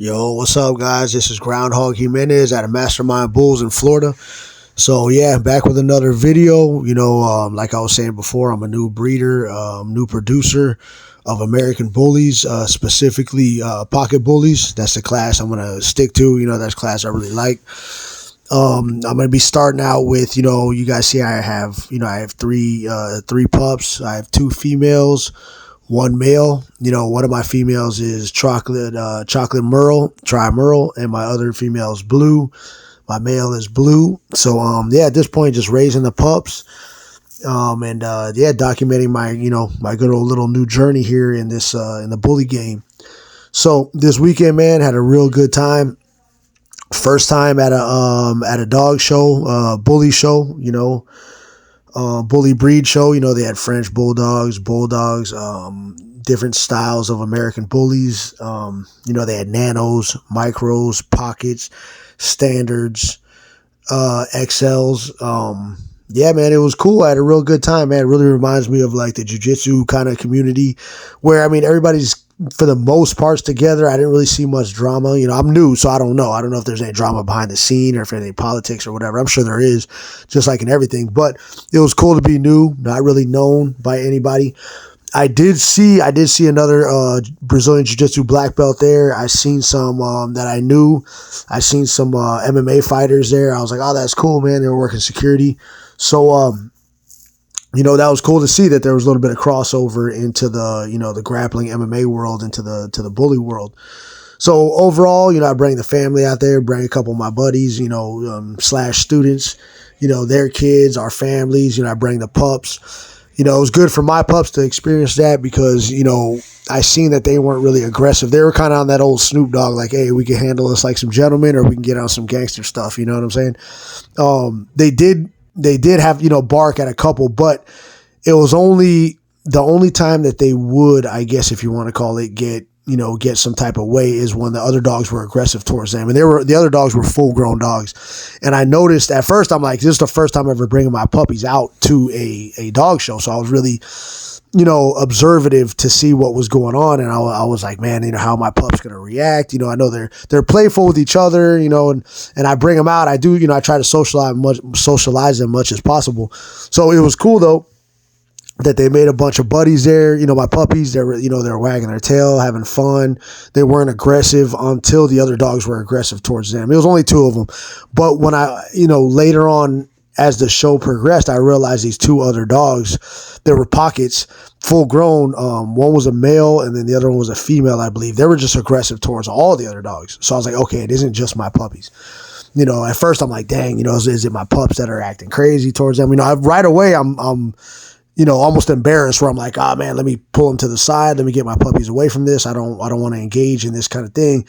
Yo, what's up, guys? This is Groundhog Jimenez out of Mastermind Bulls in Florida. So, yeah, back with another video. Like I was saying before, I'm a new breeder, new producer of American bullies, specifically pocket bullies. That's the class I'm going to stick to. That's the class I really like. I'm going to be starting out with, you guys see I have three pups. I have two females, one male. One of my females is chocolate merle, tri-merle, and my other female is blue. My male is blue. So, at this point, just raising the pups, documenting my good old little new journey here in this, in the bully game. So this weekend, man, had a real good time. First time at a dog show, bully show, bully breed show. They had French bulldogs, different styles of American bullies. They had nanos, micros, pockets, standards, XLs. Man, it was cool. I had a real good time, man. It really reminds me of like the jiu-jitsu kind of community where, everybody's for the most parts together. I didn't really see much drama. I'm new, so I don't know. I don't know if there's any drama behind the scene or if any politics or whatever. I'm sure there is, just like in everything. But it was cool to be new, not really known by anybody. I did see another Brazilian Jiu-Jitsu black belt there. I seen some that I knew. I seen some MMA fighters there. I was like, oh, that's cool, man. They were working security. So, that was cool to see that there was a little bit of crossover into the grappling MMA world, into the bully world. So overall, I bring the family out there, bring a couple of my buddies, slash students, their kids, our families, I bring the pups. It was good for my pups to experience that because, I seen that they weren't really aggressive. They were kind of on that old Snoop Dogg, like, hey, we can handle this like some gentlemen or we can get on some gangster stuff. You know what I'm saying? They did have, bark at a couple, but it was only the only time that they would, I guess, if you want to call it, get some type of way is when the other dogs were aggressive towards them. And the other dogs were full grown dogs. And I noticed at first, I'm like, this is the first time I'm ever bringing my puppies out to a dog show. So I was really, observative to see what was going on. And I was like, man, how are my pups going to react? I know they're playful with each other, and I bring them out. I do, I try to socialize them much as possible. So it was cool though that they made a bunch of buddies there. My puppies, they were wagging their tail, having fun. They weren't aggressive until the other dogs were aggressive towards them. It was only two of them. But when I, later on, as the show progressed, I realized these two other dogs, there were pockets, full grown. One was a male and then the other one was a female, I believe. They were just aggressive towards all the other dogs. So I was like, okay, it isn't just my puppies. At first I'm like, dang, is it my pups that are acting crazy towards them? Right away I'm almost embarrassed where I'm like, oh man, let me pull them to the side. Let me get my puppies away from this. I don't want to engage in this kind of thing.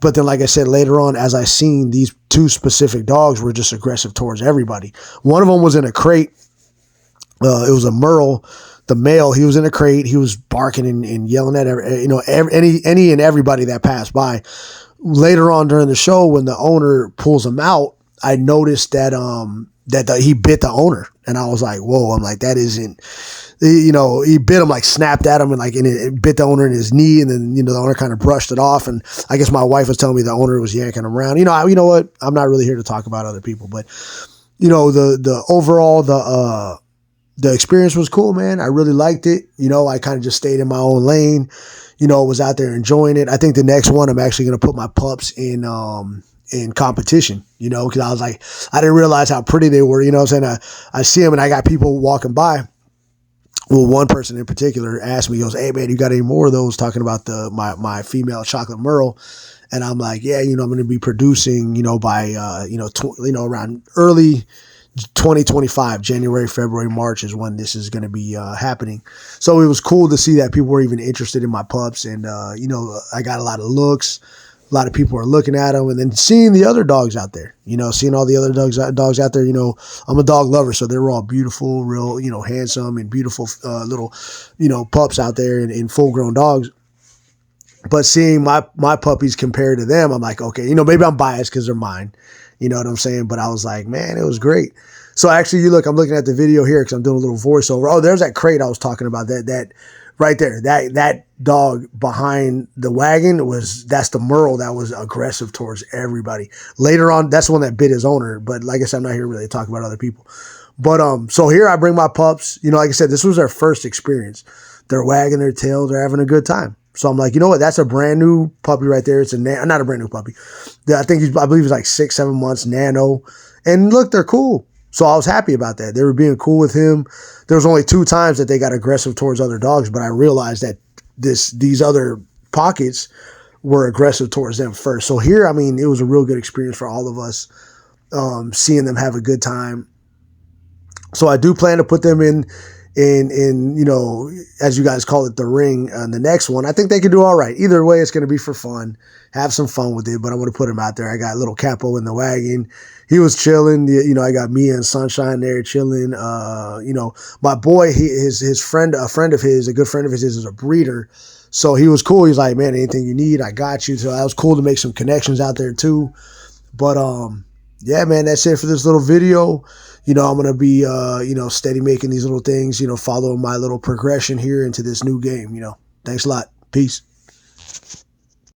But then, like I said, later on, as I seen, these two specific dogs were just aggressive towards everybody. One of them was in a crate. It was a Merle, the male. He was in a crate. He was barking and yelling at any and everybody that passed by. Later on during the show, when the owner pulls him out, I noticed that he bit the owner, and I was like, whoa. I'm like, that isn't. He bit him, like snapped at him and it bit the owner in his knee. And then, the owner kind of brushed it off. And I guess my wife was telling me the owner was yanking him around. You know what? I'm not really here to talk about other people, but the overall, the experience was cool, man. I really liked it. I kind of just stayed in my own lane, was out there enjoying it. I think the next one, I'm actually going to put my pups in competition, because I was like, I didn't realize how pretty they were. I'm saying? I see them and I got people walking by. Well, one person in particular asked me, he goes, hey man, you got any more of those, talking about my female chocolate merle? And I'm like, yeah, I'm going to be producing, by, around early 2025, January, February, March is when this is going to be happening. So it was cool to see that people were even interested in my pups. And, I got a lot of looks. A lot of people are looking at them, and then seeing the other dogs out there, seeing all the other dogs out there, I'm a dog lover. So they were all beautiful, real, handsome and beautiful, little, pups out there and full grown dogs. But seeing my puppies compared to them, I'm like, okay, maybe I'm biased because they're mine, you know what I'm saying? But I was like, man, it was great. So actually, I'm looking at the video here because I'm doing a little voiceover. Oh, there's that crate I was talking about, that right there. That dog behind the wagon that's the Merle that was aggressive towards everybody. Later on, that's the one that bit his owner. But like I said, I'm not here really to talk about other people. But so here I bring my pups. You know, like I said, this was their first experience. They're wagging their tails. They're having a good time. So I'm like, you know what? That's a brand new puppy right there. It's not a brand new puppy. I believe he's like 6, 7 months, nano. And look, they're cool. So I was happy about that. They were being cool with him. There was only 2 times that they got aggressive towards other dogs, but I realized that these other pockets were aggressive towards them first. So here, I mean, it was a real good experience for all of us, seeing them have a good time. So I do plan to put them in, you know, as you guys call it, the ring on the next one. I think they can do all right. Either way, it's going to be for fun. Have some fun with it, but I'm going to put him out there. I got little Capo in the wagon. He was chilling. You know, I got Mia and Sunshine there chilling. You know, my boy, his friend, a good friend of his is a breeder. So he was cool. He's like, man, anything you need, I got you. So that was cool to make some connections out there too. But yeah, man, that's it for this little video. You know, I'm going to be, you know, steady making these little things, you know, following my little progression here into this new game, you know. Thanks a lot. Peace.